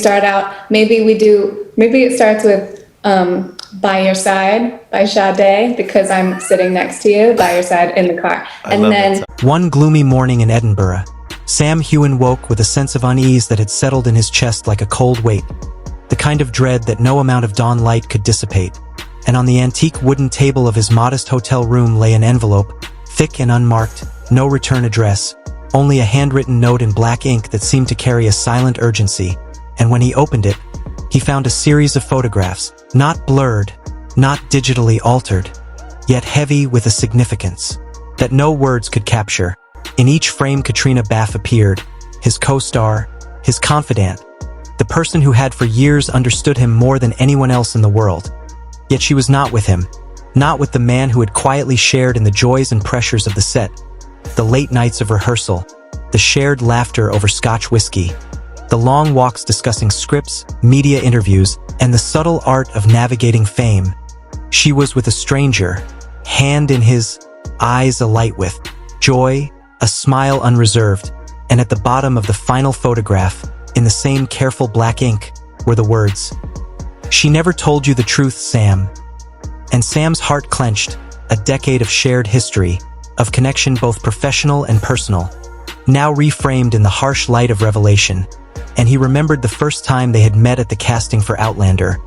start out, maybe it starts with By Your Side by Sade, because I'm sitting next to you by your side in the car. And then One gloomy morning in Edinburgh, Sam Heughan woke with a sense of unease that had settled in his chest like a cold weight, the kind of dread that no amount of dawn light could dissipate. And on the antique wooden table of his modest hotel room lay an envelope, thick and unmarked, no return address, only a handwritten note in black ink that seemed to carry a silent urgency. And when he opened it, he found a series of photographs, not blurred, not digitally altered, yet heavy with a significance that no words could capture. In each frame, Caitriona Balfe appeared, his co-star, his confidant, the person who had for years understood him more than anyone else in the world. Yet she was not with him, not with the man who had quietly shared in the joys and pressures of the set, the late nights of rehearsal, the shared laughter over Scotch whiskey, the long walks discussing scripts, media interviews, and the subtle art of navigating fame. She was with a stranger, hand in his, eyes alight with joy, a smile unreserved, and at the bottom of the final photograph, in the same careful black ink, were the words, "She never told you the truth, Sam." And Sam's heart clenched, a decade of shared history, of connection both professional and personal, now reframed in the harsh light of revelation. And he remembered the first time they had met at the casting for Outlander,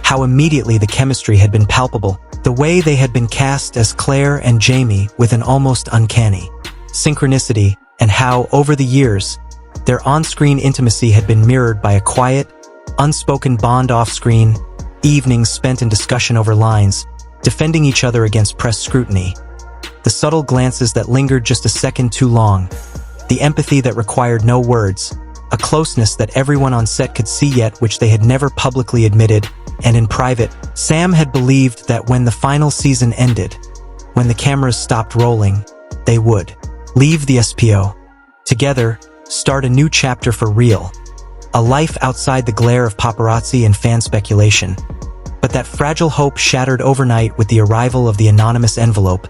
how immediately the chemistry had been palpable, the way they had been cast as Claire and Jamie with an almost uncanny synchronicity, and how, over the years, their on-screen intimacy had been mirrored by a quiet, unspoken bond off-screen, evenings spent in discussion over lines, defending each other against press scrutiny. The subtle glances that lingered just a second too long, the empathy that required no words, a closeness that everyone on set could see yet which they had never publicly admitted, and in private, Sam had believed that when the final season ended, when the cameras stopped rolling, they would leave the SPO, together, start a new chapter for real, a life outside the glare of paparazzi and fan speculation. But that fragile hope shattered overnight with the arrival of the anonymous envelope,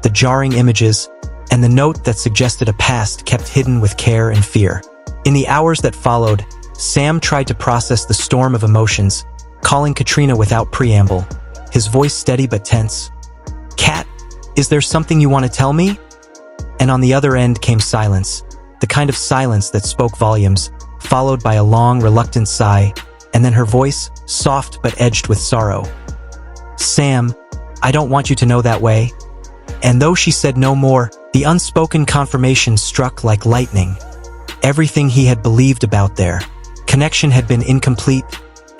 the jarring images, and the note that suggested a past kept hidden with care and fear. In the hours that followed, Sam tried to process the storm of emotions, calling Caitriona without preamble, his voice steady but tense. "Cat, is there something you want to tell me?" And on the other end came silence, the kind of silence that spoke volumes, followed by a long, reluctant sigh, and then her voice, soft but edged with sorrow. "Sam, I don't want you to know that way." And though she said no more, the unspoken confirmation struck like lightning. Everything he had believed about their connection had been incomplete,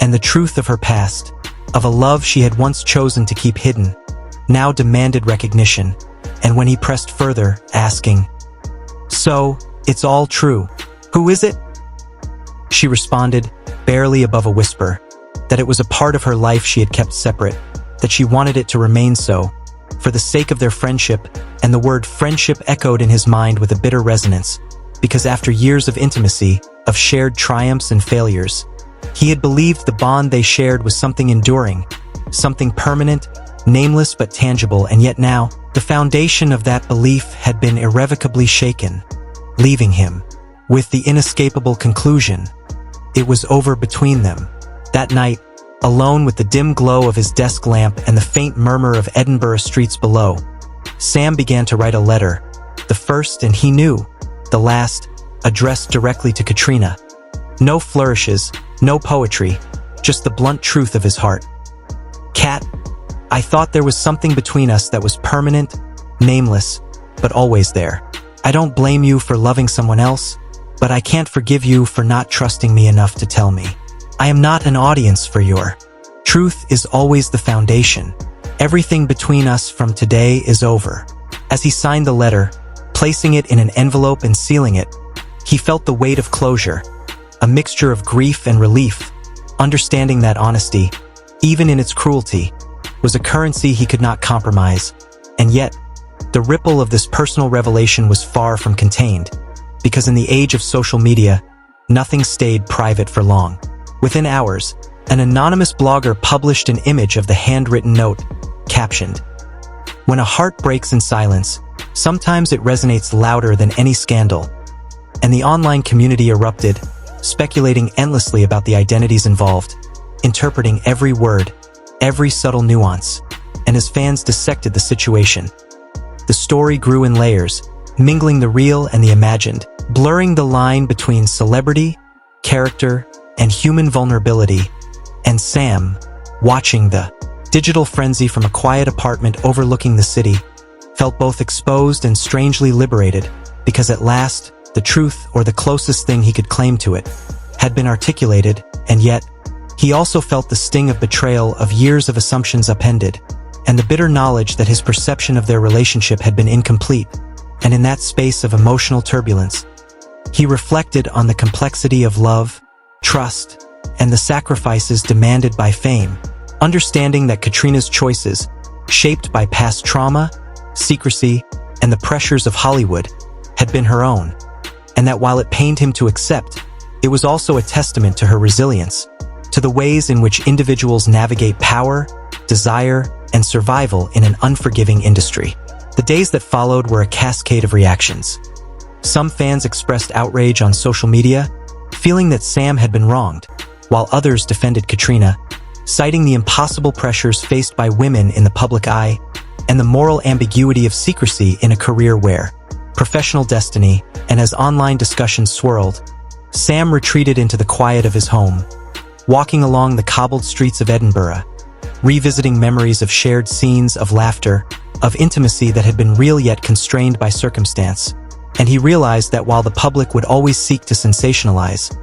and the truth of her past, of a love she had once chosen to keep hidden, now demanded recognition. And when he pressed further, asking, "So, it's all true. Who is it?" She responded, barely above a whisper, that it was a part of her life she had kept separate, that she wanted it to remain so, for the sake of their friendship, and the word friendship echoed in his mind with a bitter resonance, because after years of intimacy, of shared triumphs and failures, he had believed the bond they shared was something enduring, something permanent, nameless but tangible, and yet now, the foundation of that belief had been irrevocably shaken, leaving him with the inescapable conclusion. It was over between them. That night, alone with the dim glow of his desk lamp and the faint murmur of Edinburgh streets below, Sam began to write a letter, the first, and he knew, the last, addressed directly to Caitriona. No flourishes, no poetry, just the blunt truth of his heart. "Cat, I thought there was something between us that was permanent, nameless, but always there. I don't blame you for loving someone else, but I can't forgive you for not trusting me enough to tell me. I am not an audience for your truth is always the foundation. Everything between us from today is over." As he signed the letter, placing it in an envelope and sealing it, he felt the weight of closure, a mixture of grief and relief, understanding that honesty, even in its cruelty, was a currency he could not compromise. And yet, the ripple of this personal revelation was far from contained, because in the age of social media, nothing stayed private for long. Within hours, an anonymous blogger published an image of the handwritten note, captioned, "When a heart breaks in silence, sometimes it resonates louder than any scandal." And the online community erupted, speculating endlessly about the identities involved, interpreting every word, every subtle nuance, and as fans dissected the situation, the story grew in layers, mingling the real and the imagined, blurring the line between celebrity, character, and human vulnerability. And Sam, watching the digital frenzy from a quiet apartment overlooking the city, felt both exposed and strangely liberated, because at last, the truth, or the closest thing he could claim to it, had been articulated, and yet, he also felt the sting of betrayal of years of assumptions upended, and the bitter knowledge that his perception of their relationship had been incomplete. And in that space of emotional turbulence, he reflected on the complexity of love, trust, and the sacrifices demanded by fame, understanding that Caitriona's choices, shaped by past trauma, secrecy, and the pressures of Hollywood, had been her own, and that while it pained him to accept, it was also a testament to her resilience, to the ways in which individuals navigate power, desire, and survival in an unforgiving industry. The days that followed were a cascade of reactions. Some fans expressed outrage on social media, feeling that Sam had been wronged, while others defended Caitriona, citing the impossible pressures faced by women in the public eye and the moral ambiguity of secrecy in a career where professional destiny, and as online discussions swirled, Sam retreated into the quiet of his home, walking along the cobbled streets of Edinburgh, revisiting memories of shared scenes of laughter, of intimacy that had been real yet constrained by circumstance. And he realized that while the public would always seek to sensationalize,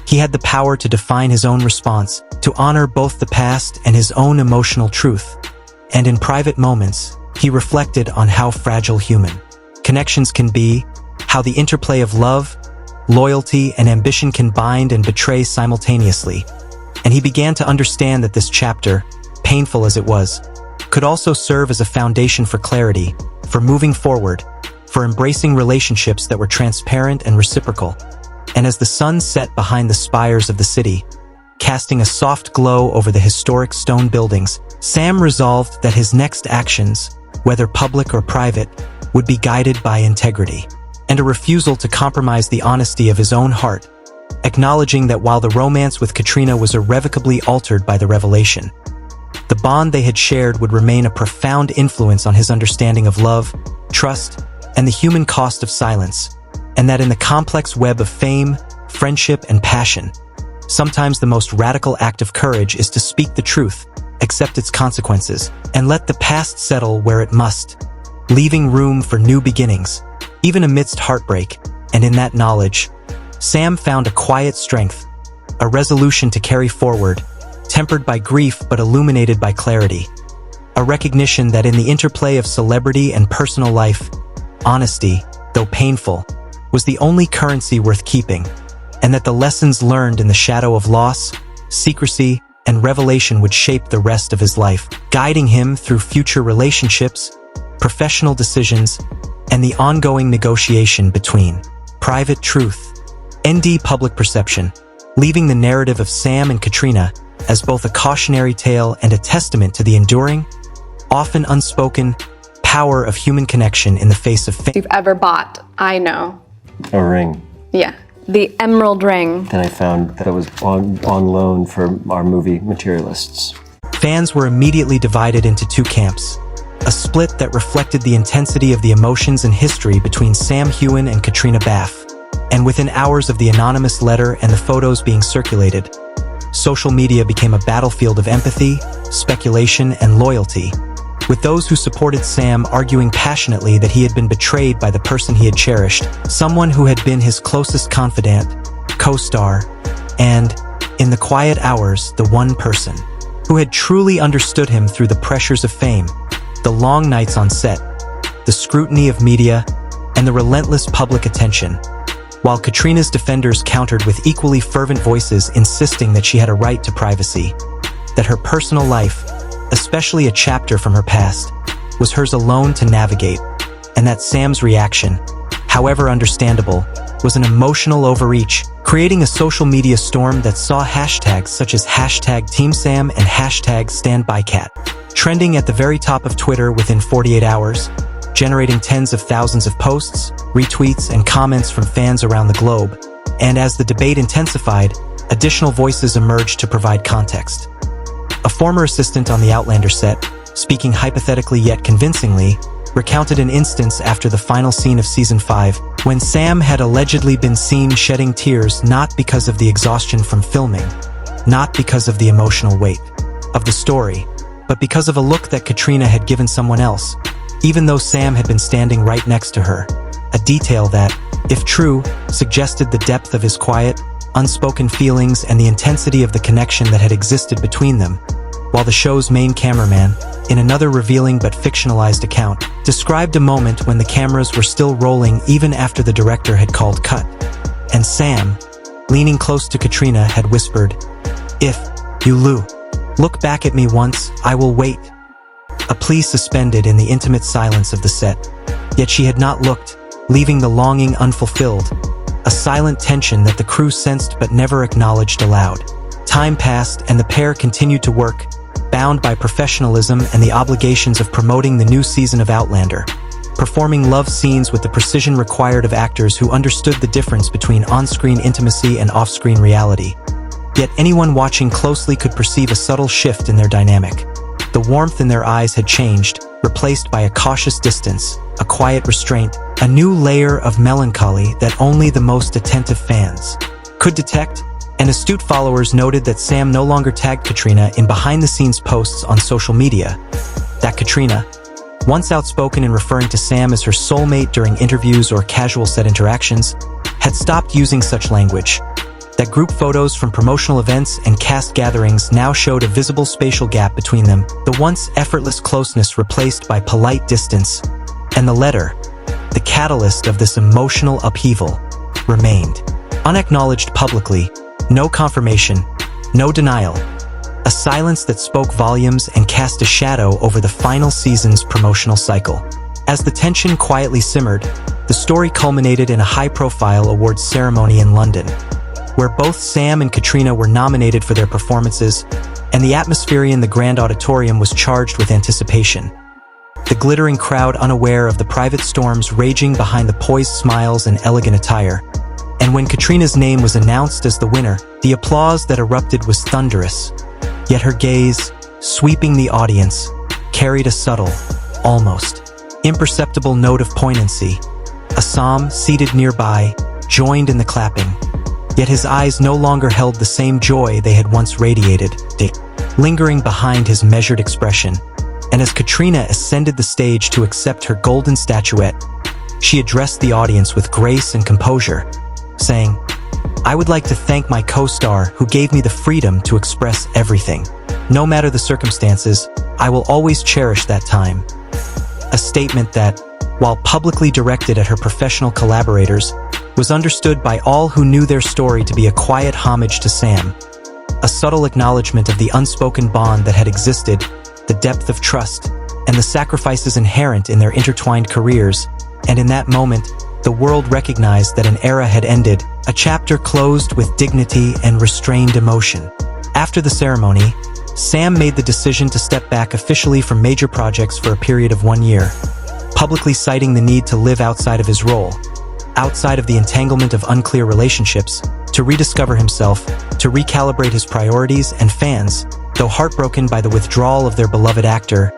he had the power to define his own response, to honor both the past and his own emotional truth. And in private moments, he reflected on how fragile human connections can be, how the interplay of love, loyalty, and ambition can bind and betray simultaneously. And he began to understand that this chapter, painful as it was, could also serve as a foundation for clarity, for moving forward, for embracing relationships that were transparent and reciprocal. And as the sun set behind the spires of the city, casting a soft glow over the historic stone buildings, Sam resolved that his next actions, whether public or private, would be guided by integrity, and a refusal to compromise the honesty of his own heart, acknowledging that while the romance with Caitriona was irrevocably altered by the revelation, the bond they had shared would remain a profound influence on his understanding of love, trust, and the human cost of silence, and that in the complex web of fame, friendship, and passion, sometimes the most radical act of courage is to speak the truth, accept its consequences, and let the past settle where it must, leaving room for new beginnings, even amidst heartbreak. And in that knowledge, Sam found a quiet strength, a resolution to carry forward, tempered by grief but illuminated by clarity, a recognition that in the interplay of celebrity and personal life, honesty, though painful, was the only currency worth keeping, and that the lessons learned in the shadow of loss, secrecy, and revelation would shape the rest of his life, guiding him through future relationships, professional decisions, and the ongoing negotiation between private truth, and public perception, leaving the narrative of Sam and Caitriona as both a cautionary tale and a testament to the enduring, often unspoken, power of human connection in the face of If you've ever bought, I know. A ring Yeah, the emerald ring. that I found that was on loan for our movie materialists. Fans were immediately divided into two camps, a split that reflected the intensity of the emotions and history between Sam Heughan and Caitriona Balfe. And within hours of the anonymous letter and the photos being circulated, social media became a battlefield of empathy, speculation, and loyalty, with those who supported Sam arguing passionately that he had been betrayed by the person he had cherished, someone who had been his closest confidant, co-star, and, in the quiet hours, the one person who had truly understood him through the pressures of fame, the long nights on set, the scrutiny of media, and the relentless public attention, while Caitriona's defenders countered with equally fervent voices insisting that she had a right to privacy, that her personal life, especially a chapter from her past, was hers alone to navigate, and that Sam's reaction, however understandable, was an emotional overreach, creating a social media storm that saw hashtags such as #TeamSam and #StandByCat trending at the very top of Twitter within 48 hours, generating tens of thousands of posts, retweets, and comments from fans around the globe, and as the debate intensified, additional voices emerged to provide context. A former assistant on the Outlander set, speaking hypothetically yet convincingly, recounted an instance after the final scene of season 5, when Sam had allegedly been seen shedding tears not because of the exhaustion from filming, not because of the emotional weight of the story, but because of a look that Caitriona had given someone else, even though Sam had been standing right next to her. A detail that, if true, suggested the depth of his quiet, unspoken feelings and the intensity of the connection that had existed between them, while the show's main cameraman, in another revealing but fictionalized account, described a moment when the cameras were still rolling even after the director had called cut. And Sam, leaning close to Caitriona, had whispered, "If you look back at me once, I will wait." A plea suspended in the intimate silence of the set. Yet she had not looked, leaving the longing unfulfilled, a silent tension that the crew sensed but never acknowledged aloud. Time passed and the pair continued to work, bound by professionalism and the obligations of promoting the new season of Outlander, performing love scenes with the precision required of actors who understood the difference between on-screen intimacy and off-screen reality. Yet anyone watching closely could perceive a subtle shift in their dynamic. The warmth in their eyes had changed, replaced by a cautious distance, a quiet restraint, a new layer of melancholy that only the most attentive fans could detect. And astute followers noted that Sam no longer tagged Caitriona in behind-the-scenes posts on social media. That Caitriona, once outspoken in referring to Sam as her soulmate during interviews or casual set interactions, had stopped using such language. That group photos from promotional events and cast gatherings now showed a visible spatial gap between them, the once effortless closeness replaced by polite distance. And the letter, the catalyst of this emotional upheaval, remained unacknowledged publicly. No confirmation, no denial. A silence that spoke volumes and cast a shadow over the final season's promotional cycle. As the tension quietly simmered, the story culminated in a high-profile awards ceremony in London, where both Sam and Caitriona were nominated for their performances, and the atmosphere in the grand auditorium was charged with anticipation. The glittering crowd unaware of the private storms raging behind the poised smiles and elegant attire. And when Caitriona's name was announced as the winner, the applause that erupted was thunderous. Yet her gaze, sweeping the audience, carried a subtle, almost imperceptible note of poignancy. Assam, seated nearby, joined in the clapping. Yet his eyes no longer held the same joy they had once radiated, lingering behind his measured expression. And as Caitriona ascended the stage to accept her golden statuette, she addressed the audience with grace and composure, saying, "I would like to thank my co-star who gave me the freedom to express everything. No matter the circumstances, I will always cherish that time." A statement that, while publicly directed at her professional collaborators, was understood by all who knew their story to be a quiet homage to Sam. A subtle acknowledgement of the unspoken bond that had existed, the depth of trust, and the sacrifices inherent in their intertwined careers. And in that moment, the world recognized that an era had ended, a chapter closed with dignity and restrained emotion. After the ceremony, Sam made the decision to step back officially from major projects for a period of 1 year, publicly citing the need to live outside of his role, outside of the entanglement of unclear relationships, to rediscover himself, to recalibrate his priorities. And fans, though heartbroken by the withdrawal of their beloved actor,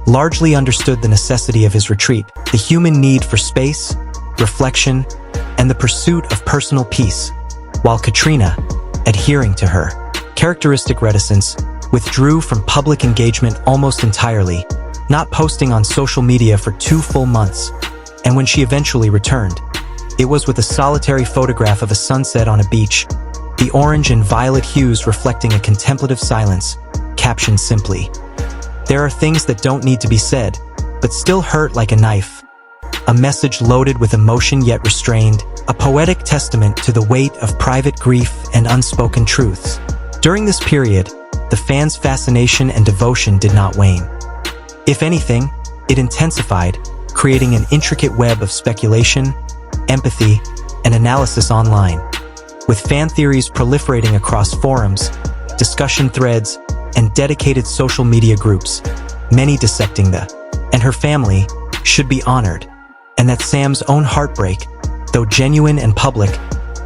largely understood the necessity of his retreat, the human need for space, reflection, and the pursuit of personal peace, while Caitriona, adhering to her characteristic reticence, withdrew from public engagement almost entirely, not posting on social media for 2 full months. And when she eventually returned, it was with a solitary photograph of a sunset on a beach, the orange and violet hues reflecting a contemplative silence, captioned simply, "There are things that don't need to be said, but still hurt like a knife." A message loaded with emotion yet restrained, a poetic testament to the weight of private grief and unspoken truths. During this period, the fans' fascination and devotion did not wane. If anything, it intensified, creating an intricate web of speculation, empathy, and analysis online, with fan theories proliferating across forums, discussion threads, and dedicated social media groups, many dissecting the "and her family should be honored," and that Sam's own heartbreak, though genuine and public,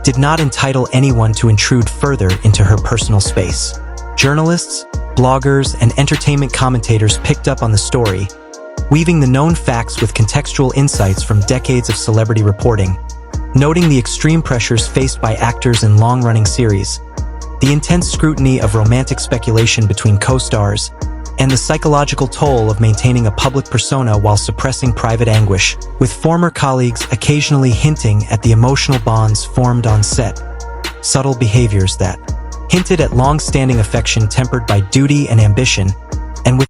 did not entitle anyone to intrude further into her personal space. Journalists, bloggers, and entertainment commentators picked up on the story, weaving the known facts with contextual insights from decades of celebrity reporting, noting the extreme pressures faced by actors in long-running series, the intense scrutiny of romantic speculation between co-stars, and the psychological toll of maintaining a public persona while suppressing private anguish, with former colleagues occasionally hinting at the emotional bonds formed on set, subtle behaviors that hinted at long-standing affection tempered by duty and ambition,